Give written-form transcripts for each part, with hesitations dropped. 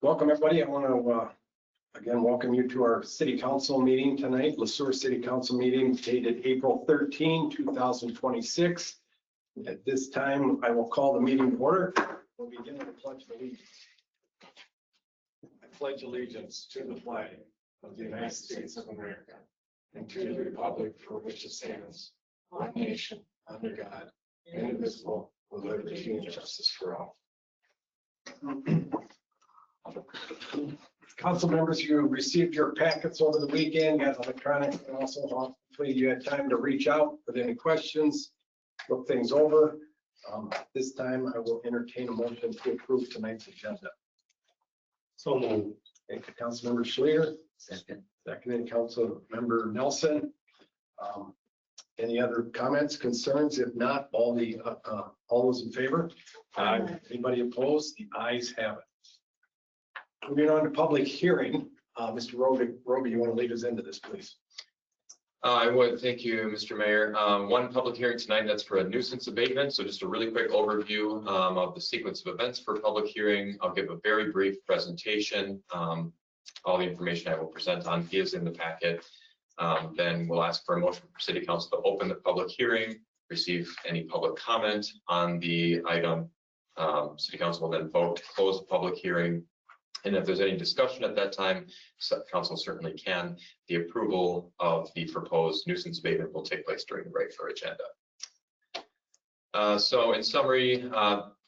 Welcome, everybody. I want to again welcome you to our City Council meeting tonight, Sueur City Council meeting dated April 13, 2026. At this time, I will call the meeting to order. We'll begin with the Pledge of Allegiance. I pledge allegiance to the flag of the United States of America and to the republic for which it stands, one nation, under God, indivisible, with liberty and justice for all. Council members, you received your packets over the weekend, got electronic, and also hopefully you had time to reach out with any questions, look things over. This time I will entertain a motion to approve tonight's agenda. So moved. Thank you, Councilmember Sueur. Second. Seconded, Councilmember Nelson. Any other comments, concerns? If not, all those in favor? Aye. Anybody opposed? The ayes have it. Moving on to public hearing, Mr. Roby, you want to lead us into this, please? I would. Thank you, Mr. Mayor. One public hearing tonight, that's for a nuisance abatement. So just a really quick overview of the sequence of events for public hearing. I'll give a very brief presentation. All the information I will present on is in the packet. Then we'll ask for a motion for City Council to open the public hearing, receive any public comment on the item. City Council will then vote to close the public hearing. And if there's any discussion at that time, Council certainly can. The approval of the proposed nuisance abatement will take place during the regular agenda. So in summary,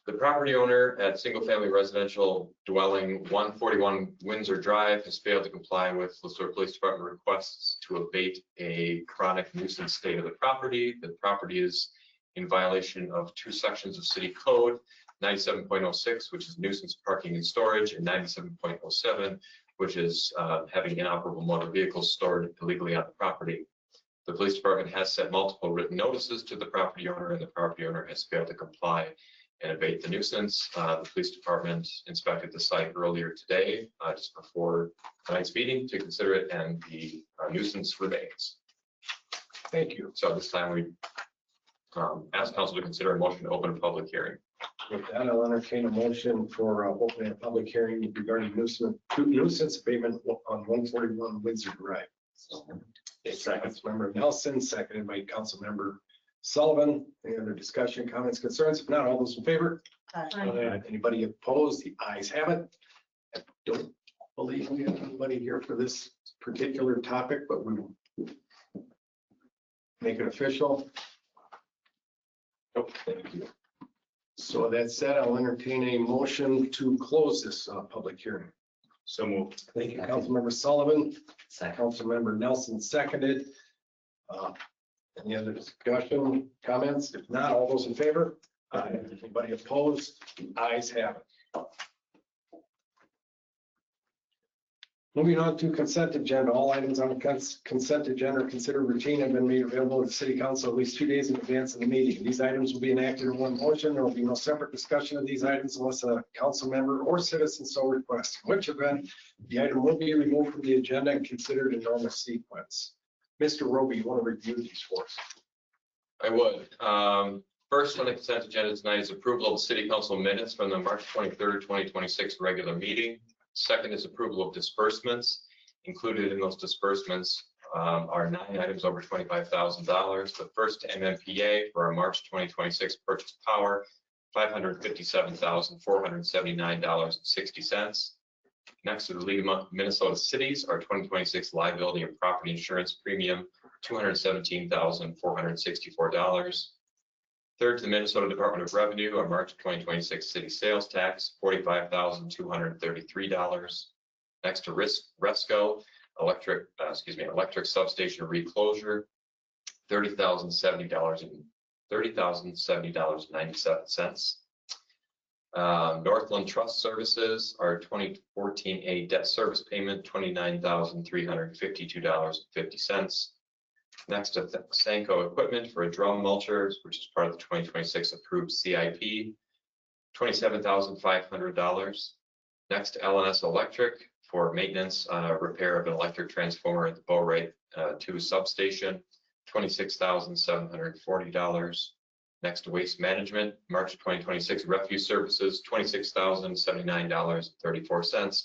the property owner at single-family residential dwelling 141 Windsor Drive has failed to comply with the Sueur Police Department requests to abate a chronic nuisance state of the property. The property is in violation of two sections of City Code, 97.06, which is nuisance parking and storage, and 97.07, which is having inoperable motor vehicles stored illegally on the property. The police department has sent multiple written notices to the property owner, and the property owner has failed to comply and abate the nuisance. The police department inspected the site earlier today, just before tonight's meeting, to consider it, and the nuisance remains. Thank you. So this time we ask Council to consider a motion to open a public hearing. With that, I'll entertain a motion for opening a public hearing regarding nuisance abatement on 141 Windsor Drive. Councilmember Nelson, seconded by Councilmember Sullivan. Any other discussion, comments, concerns? If not, all those in favor? Aye. Anybody opposed? The ayes have it. I don't believe we have anybody here for this particular topic, but we will make it official. Nope, thank you. So that said, I'll entertain a motion to close this public hearing. So moved. Thank you, Councilmember Sullivan. Councilmember Nelson seconded. Any other discussion, comments? If not, all those in favor? Aye. Anybody opposed? The ayes have it. Moving on to consent agenda. All items on the consent agenda are considered routine and have been made available to the City Council at least 2 days in advance of the meeting. These items will be enacted in one motion. There will be no separate discussion of these items unless a council member or citizen so requests, in which event the item will be removed from the agenda and considered in normal sequence. Mr. Roby, you want to review these for us? I would. First on the consent agenda tonight is approval of the City Council minutes from the March 23rd, 2026 regular meeting. Second is approval of disbursements. Included in those disbursements are 9 items over $25,000. The first to MMPA for our March 2026 purchase power, $557,479.60. Next to the League of Minnesota Cities, our 2026 liability and property insurance premium, $217,464. Third to the Minnesota Department of Revenue, our March 2026 city sales tax, $45,233. Next to Resco electric substation reclosure, $30,070.97. Northland Trust Services, our 2014A debt service payment, $29,352.50. Next to Sanco Equipment for a drum mulcher, which is part of the 2026 approved CIP, $27,500. Next to LNS Electric for maintenance on a repair of an electric transformer at the Bow 2 substation, $26,740. Next, waste management, March 2026 refuse services, $26,079.34.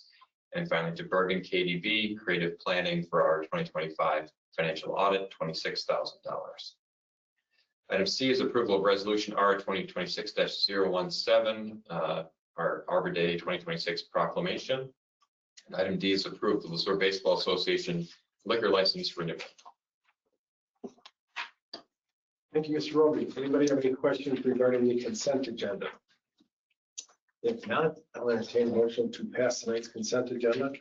And finally, to Bergen KDB, creative planning for our 2025 financial audit, $26,000. Item C is approval of resolution R 2026-017, our Arbor Day 2026 proclamation. And item D is approval of the Sueur Baseball Association liquor license renewal. Thank you, Mr. Roby. Anybody have any questions regarding the consent agenda? If not, I'll entertain a motion to pass tonight's consent agenda.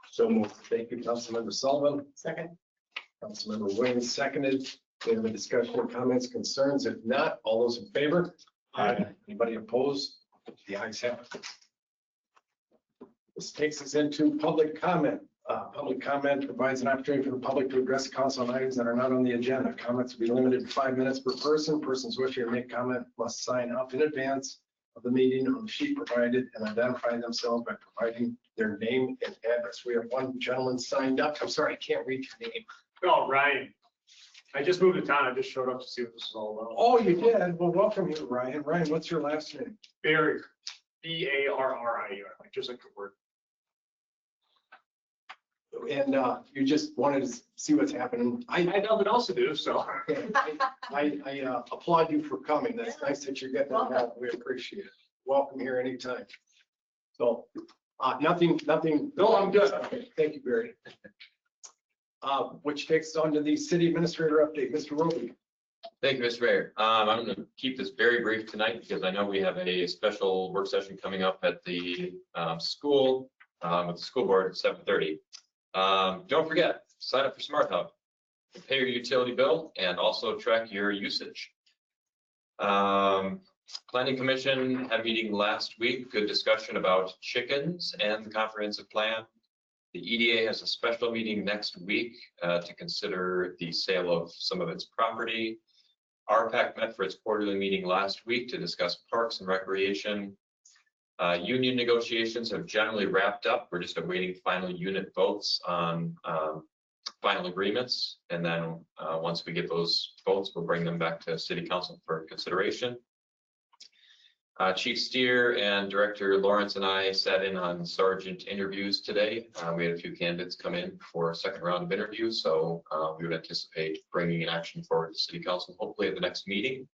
So moved. Thank you, Councilmember Sullivan. Second. Councilmember Williams seconded. We have a discussion, comments, concerns. If not, all those in favor? Aye. Anybody opposed? The ayes have it. This takes us into public comment. Public comment provides an opportunity for the public to address council on items that are not on the agenda. Comments will be limited to 5 minutes per person. Persons wishing to make comment must sign up in advance of the meeting on the sheet provided and identify themselves by providing their name and address. We have one gentleman signed up. I'm sorry, I can't read your name. Oh, Ryan. I just moved to town. I just showed up to see what this is all about. Oh, you did? Well, welcome here, Ryan. Ryan, what's your last name? Barrier. B-A-R-R-I-E-R, like just like the word. And you just wanted to see what's happening. I had nothing else to do, so. I applaud you for coming. That's nice that you're getting involved. We appreciate it. Welcome here anytime. So, nothing. No, I'm good. Okay, thank you, Barry. Which takes us on to the city administrator update. Mr. Roby. Thank you, Mr. Mayor. I'm going to keep this very brief tonight because I know we have a special work session coming up at the school with the school board at 7:30. Don't forget, sign up for Smart Hub, pay your utility bill, and also track your usage. Planning Commission had a meeting last week, good discussion about chickens and the comprehensive plan. The EDA has a special meeting next week to consider the sale of some of its property. RPAC met for its quarterly meeting last week to discuss parks and recreation. Union negotiations have generally wrapped up. We're just awaiting final unit votes on final agreements. And then once we get those votes, we'll bring them back to City Council for consideration. Chief Steer and Director Lawrence and I sat in on sergeant interviews today. We had a few candidates come in for a second round of interviews. So we would anticipate bringing an action forward to City Council, hopefully at the next meeting.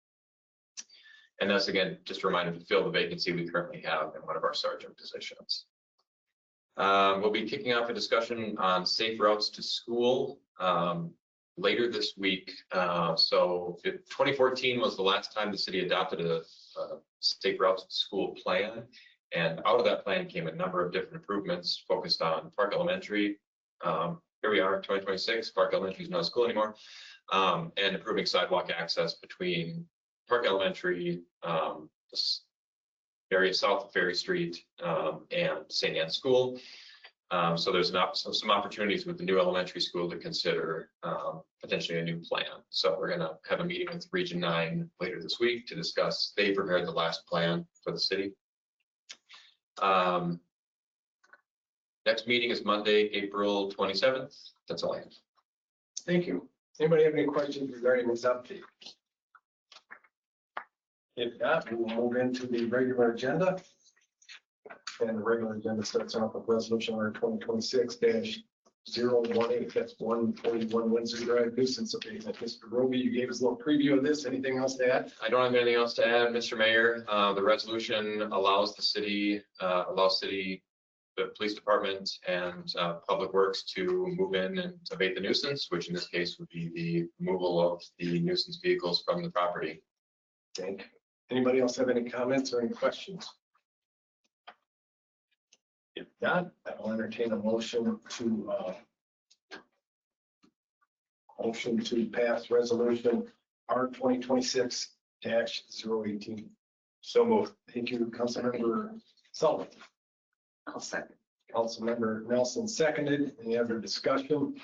And that's, again, just a reminder to fill the vacancy we currently have in one of our sergeant positions. We'll be kicking off a discussion on safe routes to school later this week. So 2014 was the last time the city adopted a safe routes to school plan. And out of that plan came a number of different improvements focused on Park Elementary. Here we are, 2026, Park Elementary is not a school anymore. And improving sidewalk access between Park Elementary, area south of Ferry Street, and St. Anne's School. So there's some opportunities with the new elementary school to consider potentially a new plan. So we're going to have a meeting with Region 9 later this week to discuss. They prepared the last plan for the city. Next meeting is Monday, April 27th. That's all I have. Thank you. Anybody have any questions regarding this update? If not, we will move into the regular agenda. And the regular agenda starts off with resolution number 2026-018. That's 141 Windsor Drive nuisance abatement. Mr. Roby, you gave us a little preview of this. Anything else to add? I don't have anything else to add, Mr. Mayor. The resolution allows the city, the police department and public works to move in and abate the nuisance, which in this case would be the removal of the nuisance vehicles from the property. Thank you. Anybody else have any comments or any questions? If not, I will entertain a motion to pass resolution R 2026-018. So moved. Thank you, Councilmember Sullivan. I'll second. Councilmember Nelson seconded. Any other discussion,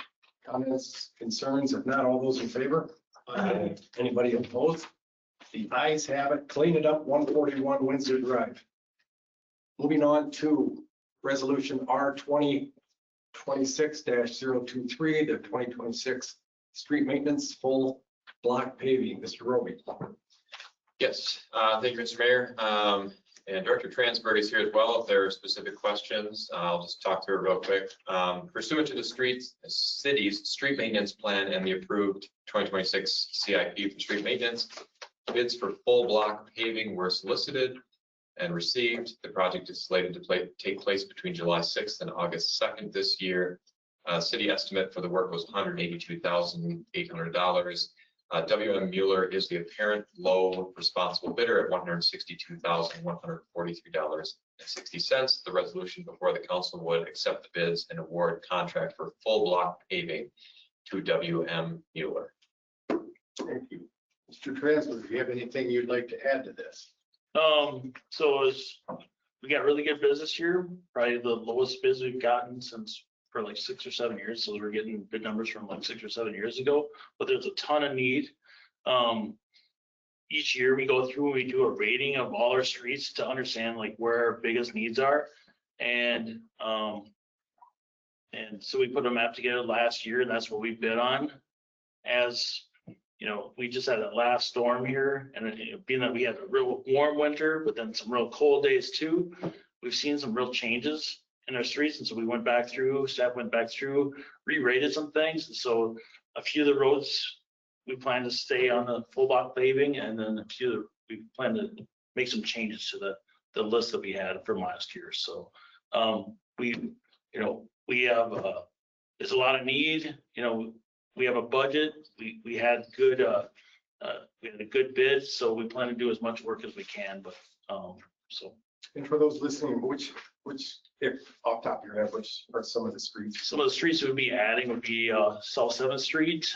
comments, concerns? If not, all those in favor? Aye. Anybody opposed? The ayes have it. Clean it up, 141 Windsor Drive. Moving on to resolution R 2026-023, the 2026 street maintenance full block paving. Mr. Roby. Yes, thank you, Mr. Mayor. And Director Transberg is here as well. If there are specific questions, I'll just talk through it real quick. Pursuant to the city's street maintenance plan and the approved 2026 CIP for street maintenance, bids for full block paving were solicited and received. The project is slated to take place between July 6th and August 2nd this year. City estimate for the work was $182,800. WM Mueller is the apparent low responsible bidder at $162,143.60. The resolution before the council would accept the bids and award contract for full block paving to WM Mueller. Thank you. Mr. Transfer, do you have anything you'd like to add to this? So we got really good bids this year, probably the lowest bids we've gotten since for like 6 or 7 years. So we're getting good numbers from like 6 or 7 years ago, but there's a ton of need. Each year we go through and we do a rating of all our streets to understand like where our biggest needs are. And so we put a map together last year and that's what we bid on. As you know, we just had a last storm here and being that we had a real warm winter, but then some real cold days too, we've seen some real changes in our streets. And so we went back through, staff went back through, re-rated some things. And so a few of the roads we plan to stay on the full block paving, and then a few we plan to make some changes to the list that we had from last year. So we have there's a lot of need. We have a budget. We had good we had a good bid, so we plan to do as much work as we can. But so. And for those listening, which, if off top of your head, which are some of the streets? Some of the streets we'd be adding would be South 7th Street,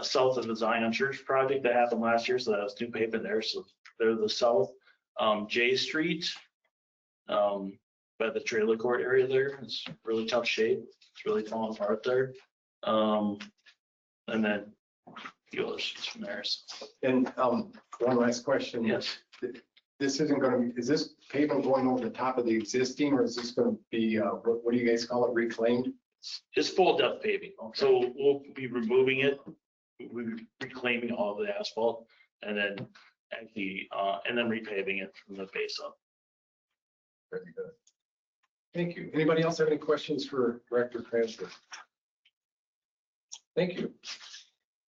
south of the Zion Church project that happened last year. So that was new pavement there. So they're the south. J Street, by the trailer court area there. It's really tough shape. It's really falling apart there. And then a few other streets from there. So. And one last question. Yes. This isn't going to be, is this pavement going over the top of the existing, or is this going to be, what do you guys call it, reclaimed? It's full depth paving. So we'll be removing it. We'll be reclaiming all of the asphalt and then repaving it from the base up. Very good. Thank you. Anybody else have any questions for Director Transfer? Thank you.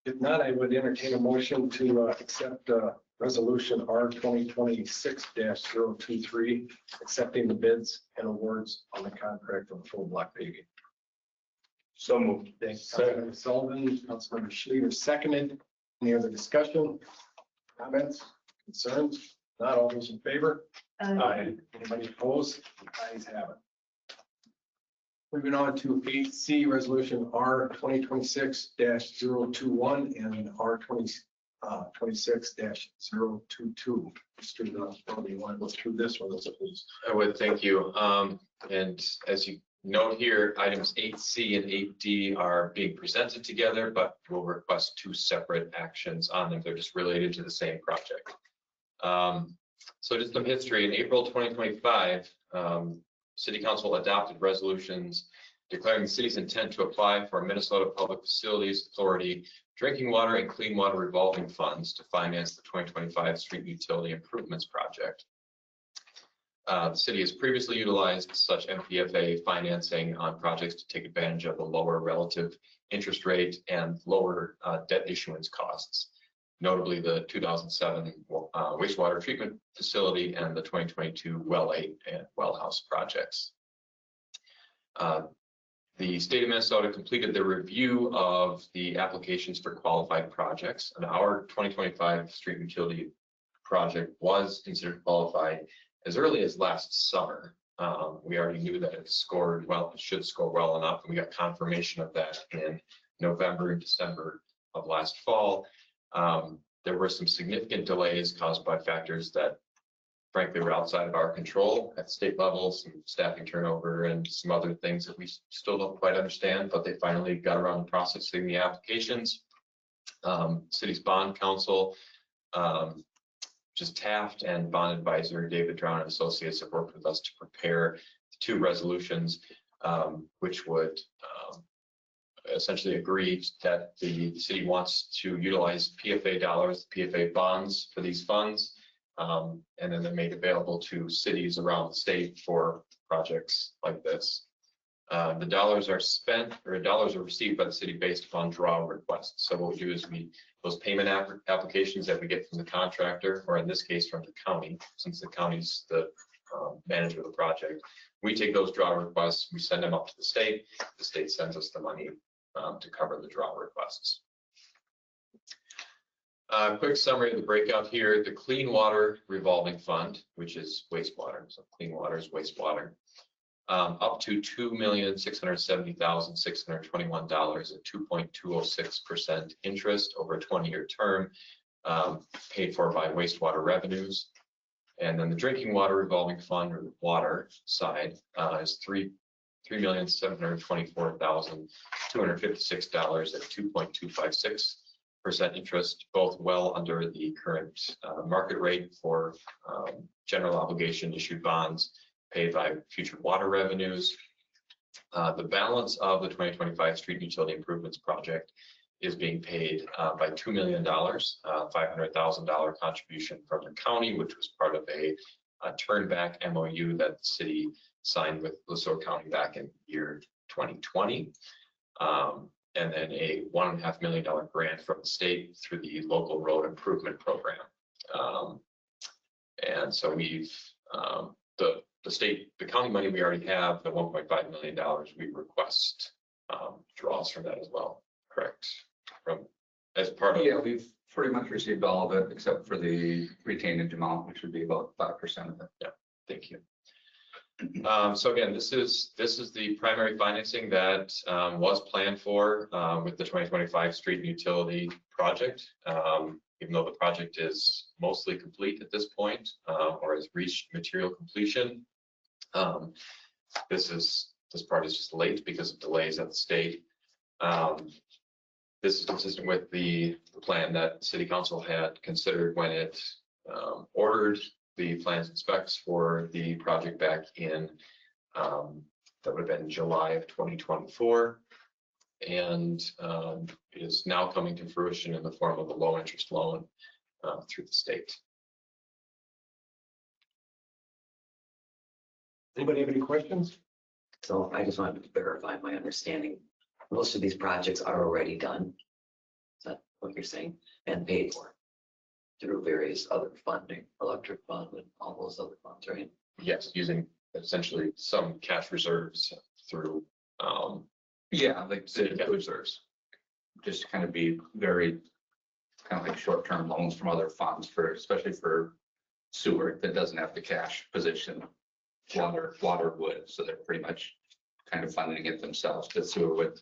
If not, I would entertain a motion to accept Resolution R 2026-023, accepting the bids and awards on the contract for the full block paving. So moved. Thanks, Councilmember Sullivan, Councilmember Schleter, seconded. Any other discussion, comments, concerns? Not all those in favor? Aye. Anybody opposed? Ayes have it. Moving on to 8C, Resolution R 2026-021 and R 2026-022. Mr. Bowman, you want to go through this one, please? I would, thank you. And as you note here, items 8C and 8D are being presented together, but we'll request 2 separate actions on them. They're just related to the same project. So just some history. In April 2025, City Council adopted resolutions declaring the city's intent to apply for Minnesota Public Facilities Authority drinking water and clean water revolving funds to finance the 2025 street utility improvements project. The city has previously utilized such MPFA financing on projects to take advantage of the lower relative interest rate and lower debt issuance costs, notably the 2007 wastewater treatment facility and the 2022 Well 8 and Well House projects. The state of Minnesota completed the review of the applications for qualified projects, and our 2025 street utility project was considered qualified as early as last summer. We already knew that it scored well, it should score well enough, and we got confirmation of that in November and December of last fall. There were some significant delays caused by factors that frankly were outside of our control at state level, some staffing turnover and some other things that we still don't quite understand, but they finally got around to processing the applications. City's bond counsel, just Taft, and bond advisor David Drown and Associates have worked with us to prepare the 2 resolutions, which would essentially agreed that the city wants to utilize PFA dollars, PFA bonds for these funds. And then they're made available to cities around the state for projects like this. The dollars are spent, or dollars are received by the city based upon draw requests. So what we do is those payment applications that we get from the contractor, or in this case from the county, since the county's the manager of the project, we take those draw requests, we send them up to the state sends us the money to cover the draw requests. Quick summary of the breakout here: the Clean Water Revolving Fund, which is wastewater, so clean water is wastewater, up to $2,670,621 at 2.206% interest over a 20-year term, paid for by wastewater revenues. And then the Drinking Water Revolving Fund, or the water side, is $3,724,256 at 2.256% interest, both well under the current market rate for general obligation issued bonds paid by future water revenues. The balance of the 2025 street utility improvements project is being paid by $2 million, $500,000 contribution from the county, which was part of a turnback MOU that the city signed with Sueur County back in year 2020. And then a $1.5 million grant from the state through the local road improvement program. And so we've, the county money we already have, the $1.5 million, we request draws from that as well, correct? As part of. Yeah, we've pretty much received all of it except for the retainage amount, which would be about 5% of it. Yeah, thank you. So again, this is the primary financing that was planned for with the 2025 street and utility project. Even though the project is mostly complete at this point, or has reached material completion, this part is just late because of delays at the state. This is consistent with the plan that City Council had considered when it ordered the plans and specs for the project back in, that would have been July of 2024. And it is now coming to fruition in the form of a low interest loan through the state. Anybody have any questions? So I just wanted to verify my understanding. Most of these projects are already done. Is that what you're saying? And paid for through various other funding, electric fund and all those other funds, right? Yes, using essentially some cash reserves through Yeah, like city cash reserves. just kind of be very kind of like short-term loans from other funds especially for sewer that doesn't have the cash position. Water would, so they're pretty much kind of funding it themselves, but sewer would,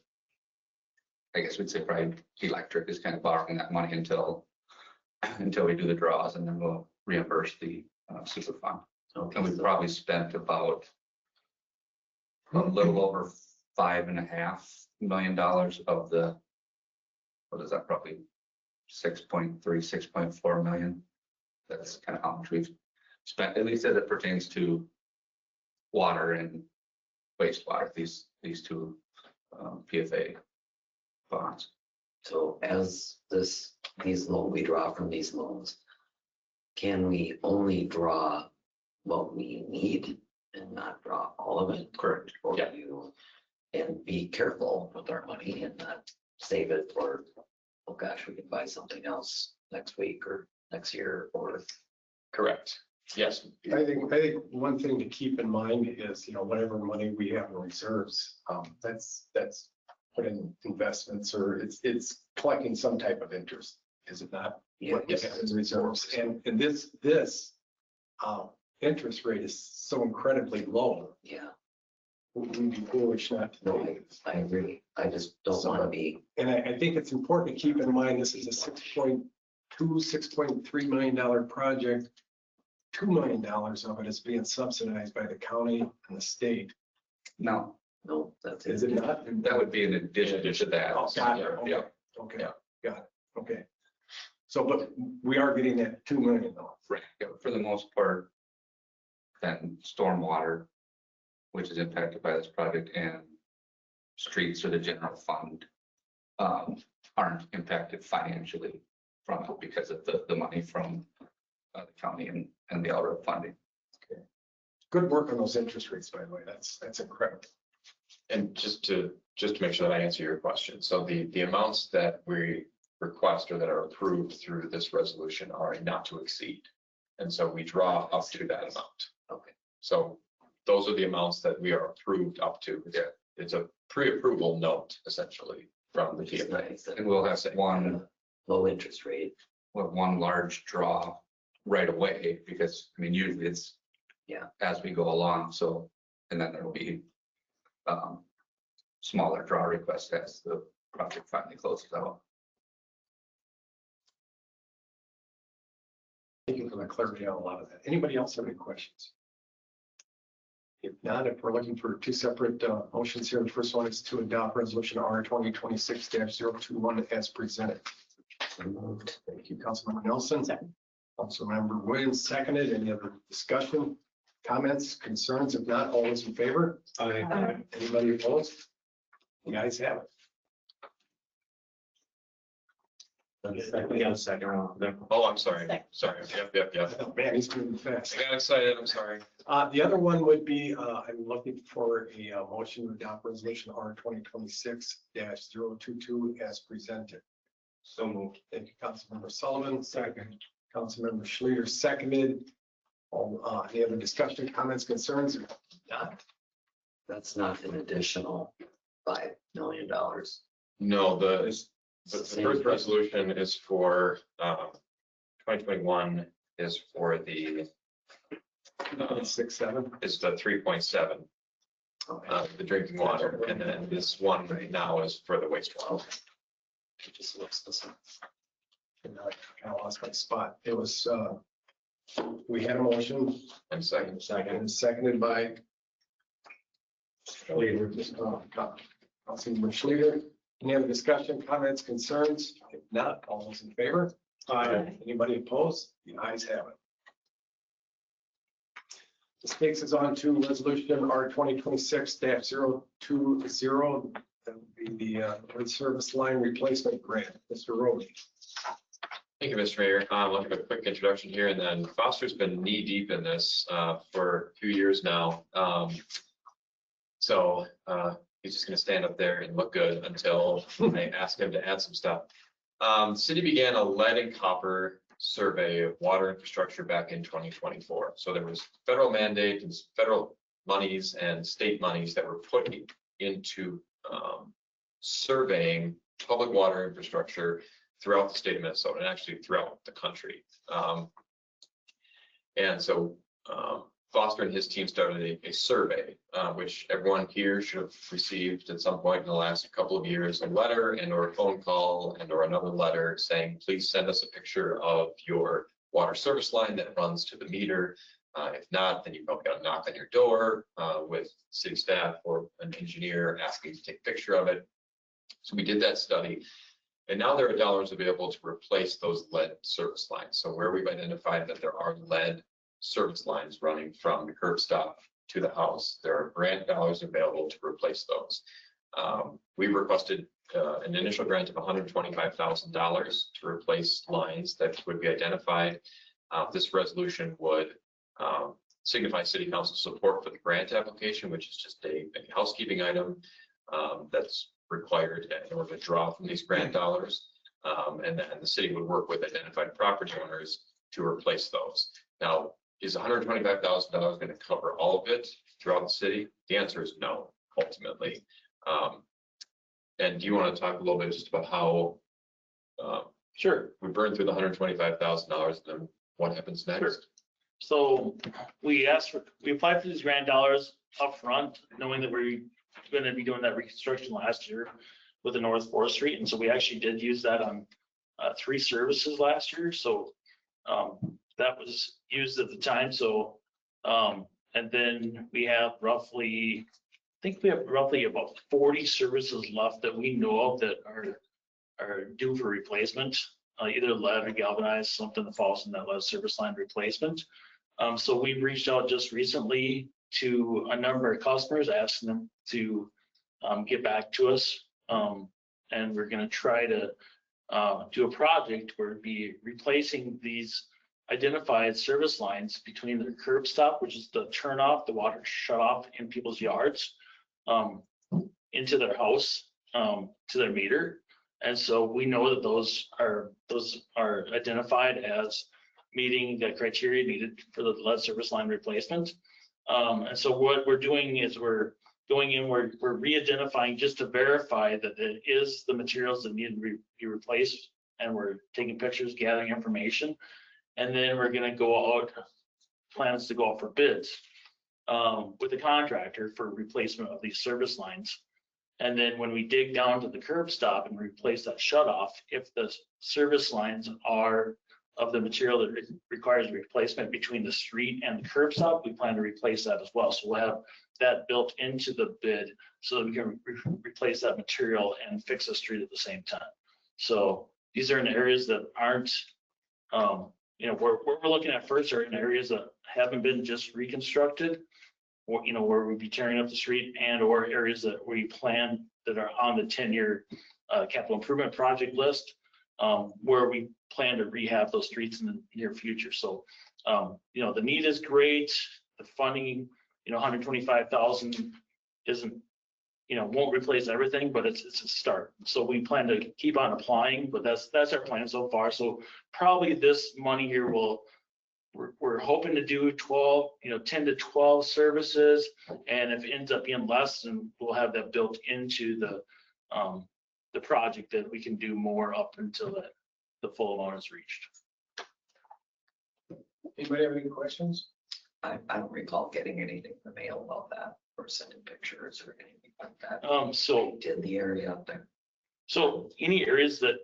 I guess we'd say probably electric is kind of borrowing that money until we do the draws, and then we'll reimburse the super fund. Okay, And we've probably spent about a little over $5.5 million of the, what is that, probably 6.4 million. That's kind of how much we've spent, at least as it pertains to water and wastewater, these two PFA bonds. So as we draw from these loans, can we only draw what we need and not draw all of it? Correct. Or Yeah. and be careful with our money and not save it for, oh gosh, we can buy something else next week or next year, or. Correct. Yes. I think one thing to keep in mind is, whatever money we have in reserves, that's put in investments, or it's collecting some type of interest, is it not? Yeah. What we have in reserves, and this interest rate is so incredibly low. Yeah, We'd be foolish not to no, take it. I agree. I just don't want to be, And I think it's important to keep in mind, this is a $6.3 million project. $2 million of it is being subsidized by the county and the state. No, no, that's Is it. it not? that would be in addition to that. Oh, got it. Yeah. Okay, Yeah. got it. Okay. So, but we are getting that 2 million though. Right, yeah, for the most part, then stormwater, which is impacted by this project, and streets or the general fund aren't impacted financially from it because of the money from the county and the LRIP funding. Good work on those interest rates, by the way. That's incredible. And just to make sure that I answer your question, so the amounts that we request or that are approved through this resolution are not to exceed. And so we draw up to that amount. Okay. So those are the amounts that we are approved up to. It's a pre-approval note essentially from the Which is PMA. nice. And we'll have Low interest rate. one large draw right away, because I mean, usually it's as we go along, so, and then there'll be smaller draw requests as the project finally closes out. Thank you for the clarity on a lot of that. Anybody else have any questions? If not, if we're looking for two separate motions here, the first one is to adopt resolution R 2026-021 as presented. So moved. Thank you, Councilmember Nelson. Councilmember Williams seconded. Any other discussion, comments, concerns? If not, all those in favor? Aye. Anybody opposed? The ayes have it. We got a second round there. Oh, I'm sorry. Sorry. Yep. Oh, man, he's moving fast. I got excited. I'm sorry. The other one would be, I'm looking for a motion to adopt resolution R 2026-022 as presented. So moved. Thank you, Councilmember Sullivan. Second. Councilmember Schleter seconded. All, any other discussion, comments, concerns? If not, That's not an additional $5 million. No, the It's the same first thing. resolution is for 2021 is for the 6.7. is the 3.7, Okay. the drinking water, and then this one right now is for the wastewater. It just looks the same. And I kind of lost my spot. It was, we had a motion And second, and seconded by Councilmember Schleter. Any other discussion, comments, concerns? If not, all those in favor? Aye. Anybody opposed? The ayes have it. This takes us on to resolution R 2026-020. That would be the grid service line replacement grant. Mr. Rowley. thank you, Mr. Mayor. I'll give a quick introduction here, and then Foster's been knee deep in this for a few years now. So he's just going to stand up there and look good until I ask him to add some stuff. City began a lead and copper survey of water infrastructure back in 2024. So there was federal mandate and federal monies and state monies that were put into surveying public water infrastructure throughout the state of Minnesota and actually throughout the country. And so Foster and his team started a survey, which everyone here should have received at some point in the last couple of years, a letter and or a phone call and or another letter saying, please send us a picture of your water service line that runs to the meter. If not, then you probably got a knock on your door with city staff or an engineer asking to take a picture of it. So we did that study. And now there are dollars available to replace those lead service lines. So where we've identified that there are lead service lines running from the curb stop to the house, there are grant dollars available to replace those. We requested an initial grant of $125,000 to replace lines that would be identified. This resolution would signify city council support for the grant application, which is just a housekeeping item that's required in order to draw from these grant dollars. And then the city would work with identified property owners to replace those. Now, is $125,000 going to cover all of it throughout the city? The answer is no, ultimately. And do you want to talk a little bit just about how Sure. we burn through the $125,000 and then what happens next? Sure. So we applied for these grant dollars upfront, knowing that we're going to be doing that reconstruction last year with the North 4th Street. And so we actually did use that on 3 services last year. So that was used at the time. So, and then we have roughly about 40 services left that we know of that are due for replacement, either lead or galvanized, something that falls in that lead service line replacement. So we've reached out just recently to a number of customers, asking them to get back to us. And we're gonna try to do a project where it'd be replacing these identified service lines between the curb stop, which is the turn off, the water shut off in people's yards, into their house, to their meter. And so we know that those are identified as meeting the criteria needed for the lead service line replacement. And so what we're doing is we're going in, we're re-identifying just to verify that it is the materials that need to be replaced. And we're taking pictures, gathering information. And then we're gonna go out, plans to go out for bids with the contractor for replacement of these service lines. And then when we dig down to the curb stop and replace that shut off, if the service lines are of the material that requires replacement between the street and the curb stop, we plan to replace that as well. So we'll have that built into the bid so that we can replace that material and fix the street at the same time. So these are in areas that aren't, where we're looking at first are in areas that haven't been just reconstructed, or, where we'd be tearing up the street, and or areas that we plan that are on the 10-year capital improvement project list, where we plan to rehab those streets in the near future. So, the need is great. The funding, 125,000 isn't, won't replace everything, but it's a start. So we plan to keep on applying, but that's our plan so far. So probably this money here we're hoping to do 12, 10 to 12 services. And if it ends up being less, then we'll have that built into the project that we can do more up until the full amount is reached. Anybody have any questions? I don't recall getting anything in the mail about that or sending pictures or anything like that. So Did the area up there? So any areas that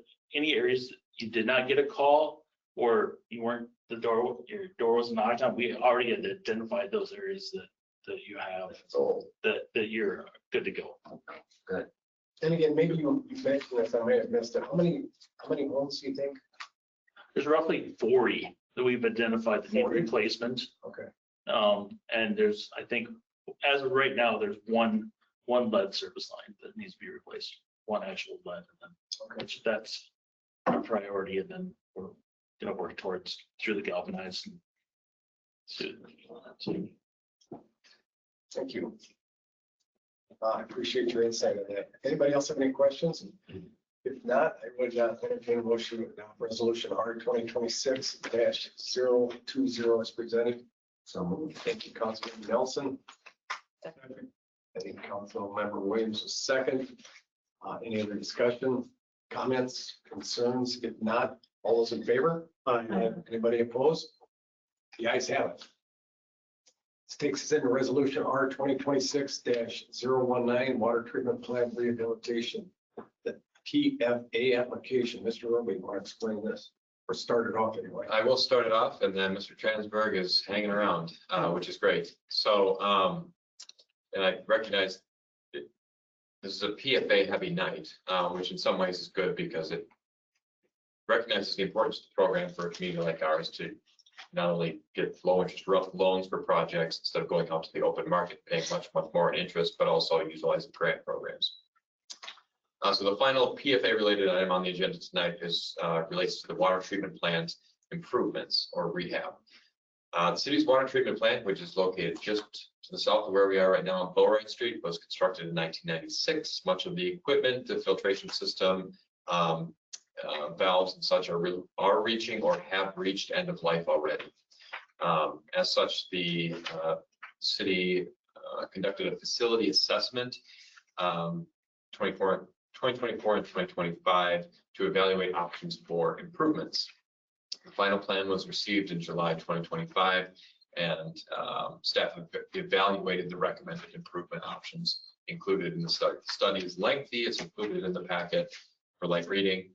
you did not get a call or your door was knocked on, we already had identified those areas that you have, So, that you're good to go. good. And again, maybe you mentioned this, I may have missed it. How many homes do you think? There's roughly 40 that we've identified that need 40? replacement. Okay. And there's, I think, as of right now, there's one lead service line that needs to be replaced, one actual lead, and then, which that's our priority, and then we're gonna work towards through the galvanized. Thank you. I appreciate your insight on that. Anybody else have any questions? If not, I would entertain a motion to adopt resolution R 2026-020 as presented. So moved. Thank you, Councilman Nelson. I think Councilmember Williams was second. Any other discussion, comments, concerns? If not, all those in favor? Anybody opposed? The ayes have it. This takes us into resolution R 2026-019, water treatment plant rehabilitation. The PFA application. Mr. Roby, you want to explain this or start it off anyway? I will start it off, and then Mr. Transberg is hanging around, which is great. So, and I recognize this is a PFA heavy night, which in some ways is good because it recognizes the importance of the program for a community like ours to not only get low interest loans for projects instead of going out to the open market, paying much more in interest, but also utilizing grant programs. So the final PFA related item on the agenda tonight relates to the water treatment plant improvements or rehab. The city's water treatment plant, which is located just to the south of where we are right now on Bowright Street, was constructed in 1996. Much of the equipment, the filtration system, valves and such are reaching or have reached end of life already. As such, the city conducted a facility assessment 2024 and 2025 to evaluate options for improvements. The final plan was received in July 2025, and staff evaluated the recommended improvement options included in the study. The study is lengthy. It's included in the packet for light reading.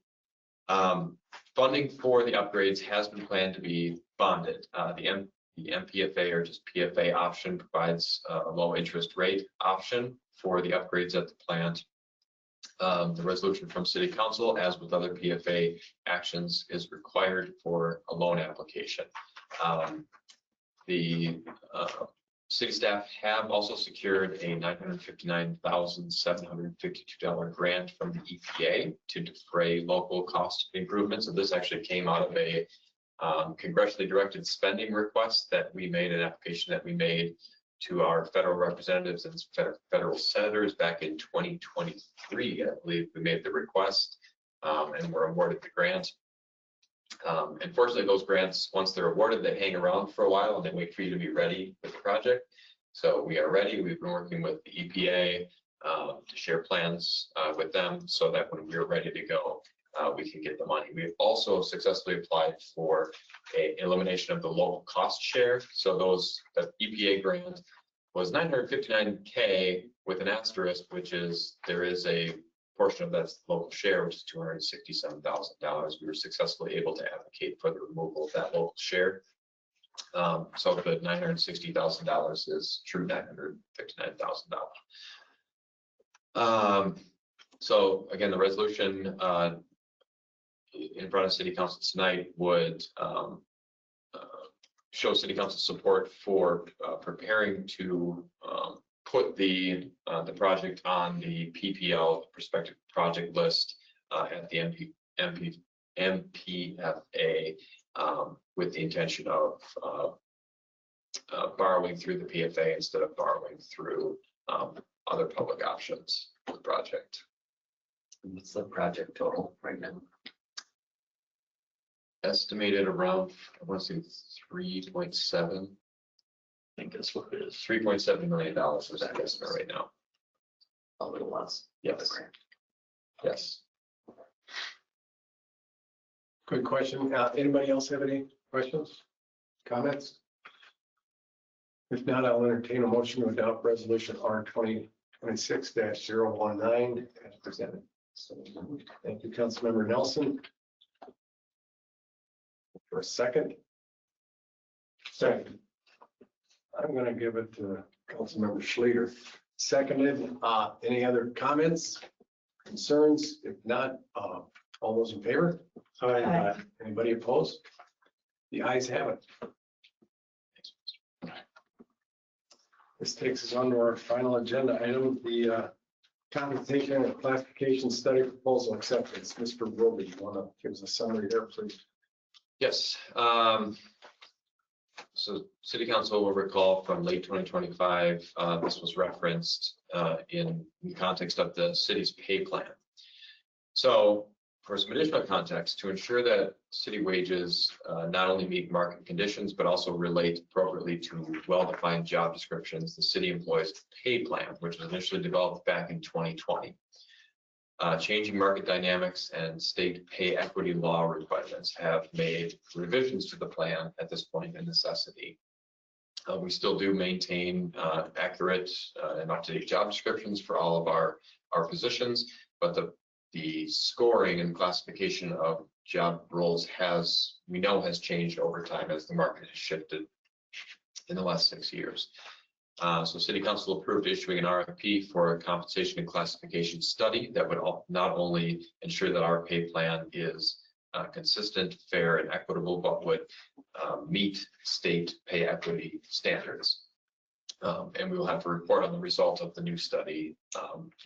Funding for the upgrades has been planned to be bonded. The MPFA, or just PFA option, provides a low interest rate option for the upgrades at the plant. The resolution from City Council, as with other PFA actions, is required for a loan application. The City staff have also secured a $959,752 grant from the EPA to defray local cost improvements. And this actually came out of a congressionally directed spending request that we made, an application that we made to our federal representatives and federal senators back in 2023. I believe we made the request and were awarded the grant. Unfortunately, those grants, once they're awarded, they hang around for a while and they wait for you to be ready with the project. So we are ready. We've been working with the EPA to share plans with them so that when we're ready to go, we can get the money. We've also successfully applied for a elimination of the local cost share. So the EPA grant was $959K with an asterisk, which is there is a portion of that's local share, which is $267,000. We were successfully able to advocate for the removal of that local share. So the $960,000 is true $959,000. So again, the resolution in front of City Council tonight would show City Council support for preparing to put the project on the PPL prospective project list at the MPFA with the intention of borrowing through the PFA instead of borrowing through other public options for the project. What's the project total right now? Estimated around, I want to say 3.7. I think that's what it is. $3.7 million is that estimate right now. A little less. Yes. Yes. Good question. Anybody else have any questions, comments? If not, I'll entertain a motion to adopt resolution R 2026-019 as presented. So, thank you, Councilmember Nelson. For a second. Second. I'm going to give it to Councilmember Schleter. Seconded. Any other comments, concerns? If not, all those in favor? Aye. Anybody opposed? The ayes have it. This takes us on to our final agenda item, the compensation and classification study proposal acceptance. Mr. Wilby, you want to give us a summary there, please? Yes. So City Council will recall from late 2025, this was referenced in the context of the city's pay plan. So for some additional context, to ensure that city wages not only meet market conditions, but also relate appropriately to well-defined job descriptions, the city employs a pay plan, which was initially developed back in 2020. Changing market dynamics and state pay equity law requirements have made revisions to the plan at this point a necessity. We still do maintain accurate and up-to-date job descriptions for all of our positions, but the scoring and classification of job roles we know has changed over time as the market has shifted in the last 6 years. So City Council approved issuing an RFP for a compensation and classification study that would not only ensure that our pay plan is consistent, fair, and equitable, but would meet state pay equity standards. And we will have to report on the result of the new study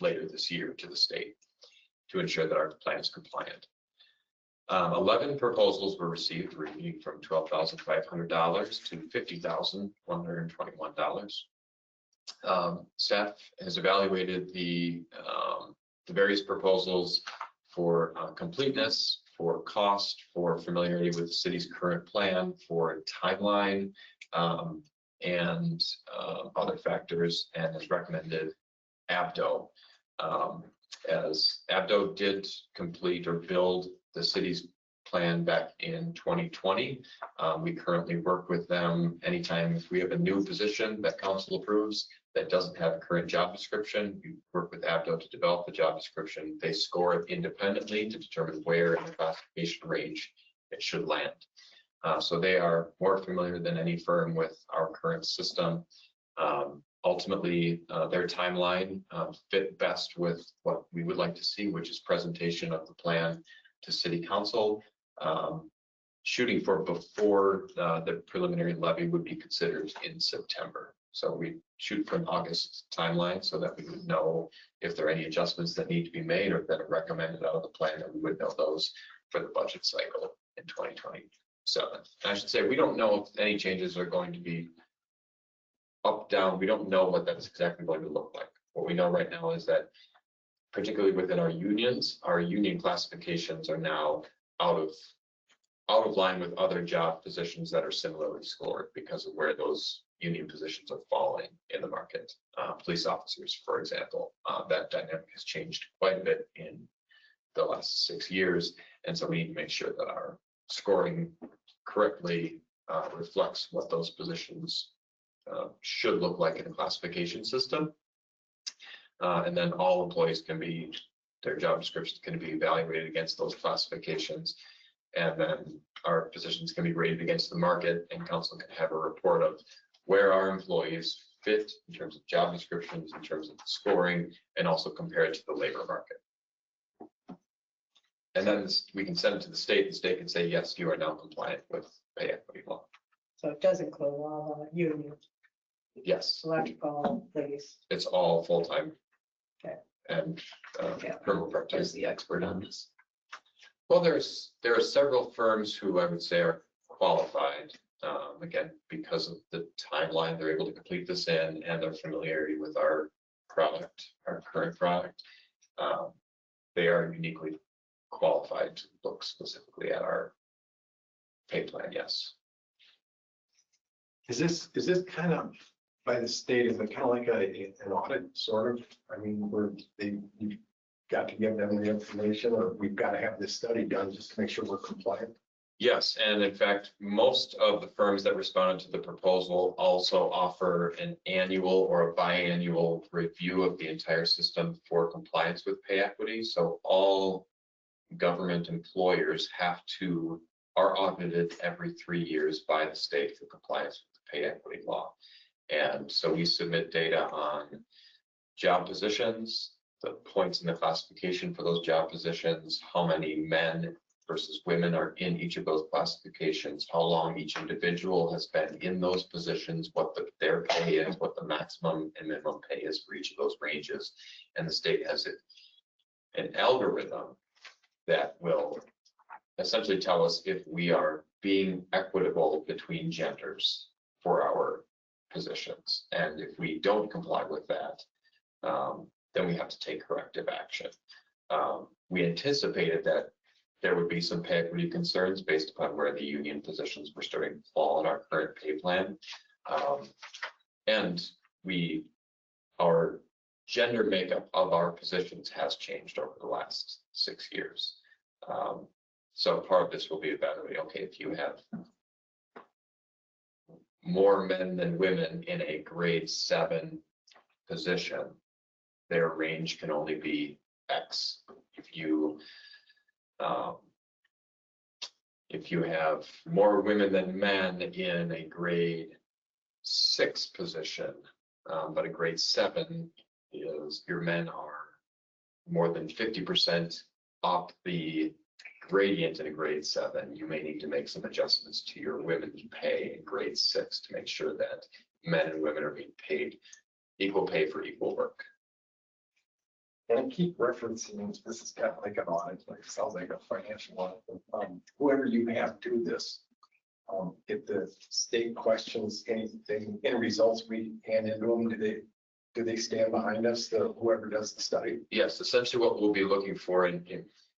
later this year to the state to ensure that our plan is compliant. 11 proposals were received, ranging from $12,500 to $50,121. Staff has evaluated the various proposals for completeness, for cost, for familiarity with the city's current plan, for timeline, and other factors, and has recommended ABDO. As ABDO did complete or build the city's plan back in 2020. We currently work with them anytime if we have a new position that council approves that doesn't have a current job description. We work with ABDO to develop the job description. They score it independently to determine where in the classification range it should land. So they are more familiar than any firm with our current system. Ultimately, their timeline fit best with what we would like to see, which is presentation of the plan to City Council, shooting for before the preliminary levy would be considered in September. So we shoot for an August timeline so that we would know if there are any adjustments that need to be made or that are recommended out of the plan, that we would know those for the budget cycle in 2027. And I should say, we don't know if any changes are going to be up, down. We don't know what that's exactly going to look like. What we know right now is that particularly within our unions, our union classifications are now out of line with other job positions that are similarly scored because of where those union positions are falling in the market. Police officers, for example, that dynamic has changed quite a bit in the last 6 years. And so we need to make sure that our scoring correctly reflects what those positions should look like in a classification system. And then all employees can be, their job descriptions can be evaluated against those classifications. And then our positions can be rated against the market, and council can have a report of where our employees fit in terms of job descriptions, in terms of scoring, and also compare it to the labor market. And then we can send it to the state. The state can say, yes, you are now compliant with pay equity law. So it does include all the union, Yes, electrical, police. it's all full-time. Okay. And Yeah. criminal As practice. the expert on this. Well, there are several firms who I would say are qualified. Again, because of the timeline they're able to complete this in and their familiarity with our product, our current product. They are uniquely qualified to look specifically at our pay plan, yes. Is this kind of by the state, is it kind of like an audit sort of? I mean, where you've got to give them the information, or we've got to have this study done just to make sure we're compliant? Yes, and in fact, most of the firms that responded to the proposal also offer an annual or a biannual review of the entire system for compliance with pay equity. So all government employers are audited every 3 years by the state for compliance with the pay equity law. And so we submit data on job positions, the points in the classification for those job positions, how many men versus women are in each of those classifications, how long each individual has been in those positions, what their pay is, what the maximum and minimum pay is for each of those ranges. And the state has an algorithm that will essentially tell us if we are being equitable between genders for our positions. And if we don't comply with that, then we have to take corrective action. We anticipated that there would be some pay equity concerns based upon where the union positions were starting to fall in our current pay plan. And our gender makeup of our positions has changed over the last 6 years. So part of this will be evaluating, okay, if you have more men than women in a grade 7 position, their range can only be X. If you have more women than men in a grade 6 position, but a grade 7 is your men are more than 50% up the gradient in a grade 7, you may need to make some adjustments to your women's pay in grade 6 to make sure that men and women are being paid equal pay for equal work. And I keep referencing, this is kind of like an audit, like it sounds like a financial audit. Whoever you have do this, if the state questions anything, any results we hand into them, do they stand behind us, whoever does the study? Yes, essentially what we'll be looking for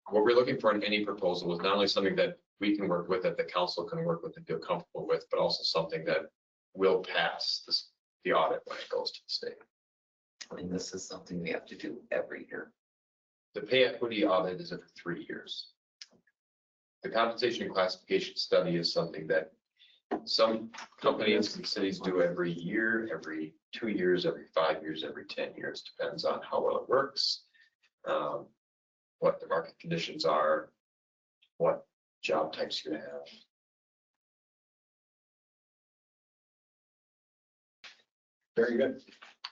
what we're looking for in any proposal is not only something that we can work with, that the council can work with and feel comfortable with, but also something that will pass the audit when it goes to the state. I mean, this is something we have to do every year. The pay equity audit is every 3 years. The compensation and classification study is something that some companies and cities do every year, every 2 years, every 5 years, every 10 years, depends on how well it works, what the market conditions are, what job types you have. Very good.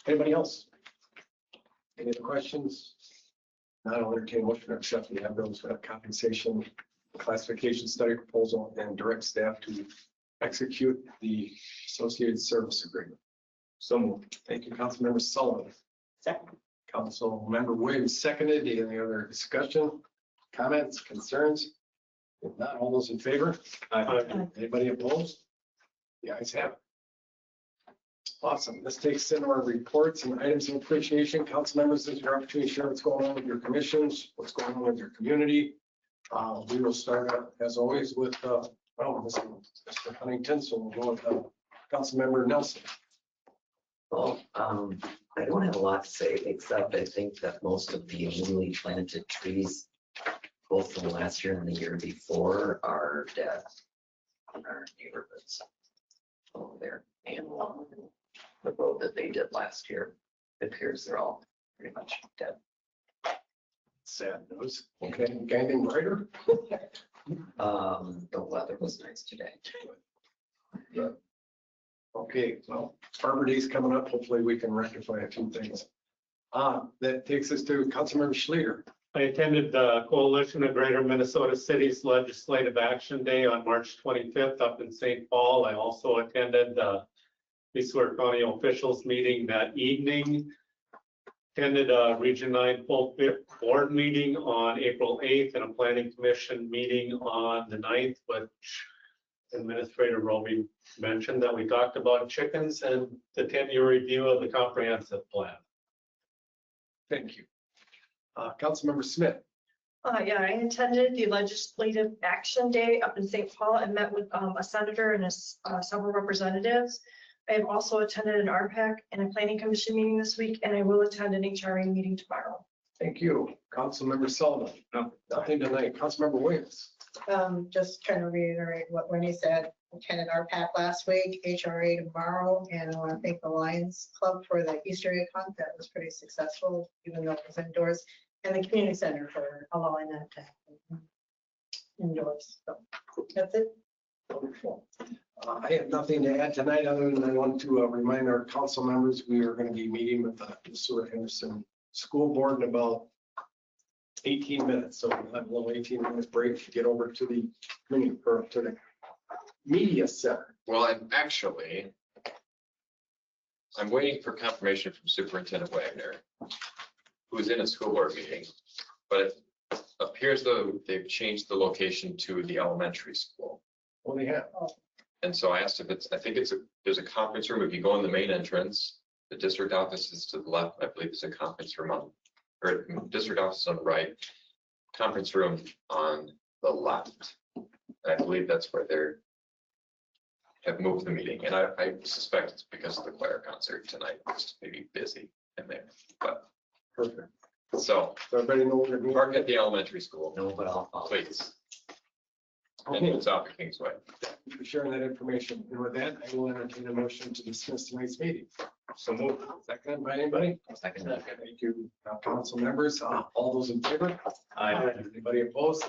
Anybody else? Any other questions? Not I'll entertain a motion to accept the ambulance compensation classification study proposal and direct staff to execute the associated service agreement. So moved. Thank you, Councilmember Sullivan. Second. Councilmember Williams seconded. Any other discussion, comments, concerns? If not, all those in favor? Anybody opposed? The ayes have it. Awesome. This takes in our reports and items of appreciation. Council members, this is your opportunity to share what's going on with your commissions, what's going on with your community. We will start out, as always, with, Mr. Huntington, so we'll go with Councilmember Nelson. Well, I don't have a lot to say, except I think that most of the newly planted trees, both from last year and the year before, are dead in our neighborhoods over there. And the road that they did last year, it appears they're all pretty much dead. Sad news. Okay, anything brighter? The weather was nice today. Okay, well, Arbor Day's coming up. Hopefully we can rectify a few things. That takes us to Councilmember Schleter. I attended the Coalition of Greater Minnesota Cities Legislative Action Day on March 25th up in St. Paul. I also attended the Sueur County officials meeting that evening. Attended a Region 9 full board meeting on April 8th and a planning commission meeting on the 9th, which Administrator Roby mentioned that we talked about chickens and the 10-year review of the comprehensive plan. Thank you. Councilmember Smith. Yeah, I attended the Legislative Action Day up in St. Paul and met with a senator and several representatives. I have also attended an RPAC and a planning commission meeting this week, and I will attend an HRA meeting tomorrow. Thank you. Councilmember Sullivan. No. Nothing tonight. Councilmember Williams. Just trying to reiterate what Winnie said. Attended our PAC last week, HRA tomorrow, and I want to thank the Lions Club for the Easter egg hunt. That was pretty successful, even though it was indoors, and the community center for allowing that to happen indoors. So that's it. Wonderful. I have nothing to add tonight, other than I want to remind our council members, we are going to be meeting with the Sueur Henderson School Board in about 18 minutes. So we'll have a little 18 minutes break to get over to the community or to the media center. Well, and actually, I'm waiting for confirmation from Superintendent Wagner, who's in a school board meeting, but it appears though they've changed the location to the elementary school. What do you have? And so I asked if it's, I think there's a conference room. If you go in the main entrance, the district office is to the left. I believe there's a conference room on, or district office on the right, conference room on the left. And I believe that's where they're have moved the meeting. And I suspect it's because of the choir concert tonight. It's maybe busy in there, but Perfect. so So everybody know what park at the elementary school, No, but I'll. please. And Okay, it's off at Kingsway. thank you for sharing that information. And with that, I will entertain a motion to dismiss tonight's meeting. So move. Second by anybody? Second. Thank you, council members. All those in favor? Anybody opposed?